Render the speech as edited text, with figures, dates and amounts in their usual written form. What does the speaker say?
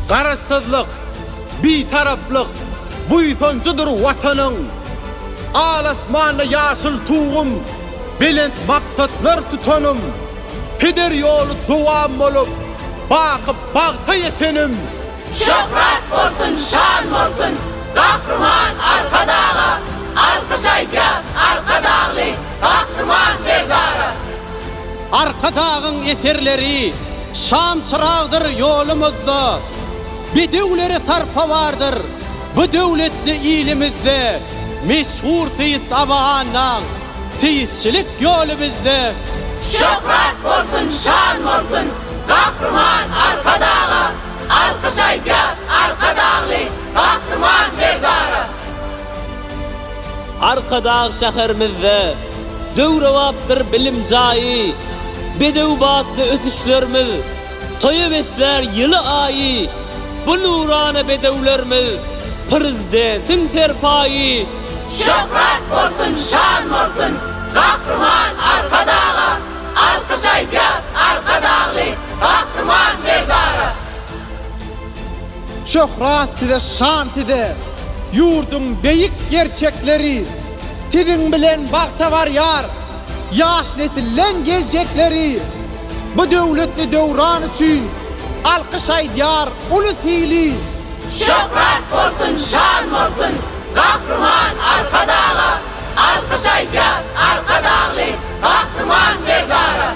Garasızlık, bitaraplık, buýsonçudur watanyň. Alasmanda ýaşyl tuğum, belent maksatlar tutanım. Peder ýoly dowam bolup, bakyp bagta ýetenim. Şöhret bolsun, şan bolsun, gahrman arkadağa, alkyş aýdýar, arkadagly, gahrman berdara. Arkadagyň eserleri, şam çırağdır ýolumuzda. Bedewlere sarpa bardyr, bu döwletli ilimizde. Meşhur Seyit Abahanyň teyisçilik ýoly bizde. Şöhret bolsun, şan bolsun, gahrman arkadağa, alkyş aýdýar, arkadagly, gahrman berdara. Arkadağ şäherimizde döwrewapdyr bilim jaýy. Bedewbatly ösüşlerimiz toýup etler ýyly aýy. Bu nurana bedewlerimiz prezidentiň serpaýy. Şöhret bolsun, şan bolsun, gahrman arkadağa, alkyş aýdýar, arkadagly, gahrman berdara. Şöhret size, şan size, yurdun beyik gerçekleri. Sizin bilen bagta var yar, yaş nesillen gelecekleri. Bu döwletli döwran üçin alkyş aýdýar ulus hili. Şöhret bolsun, şan bolsun, gahrman arkadağa, alkyş aýdýar, arkadagly, gahrman berdara.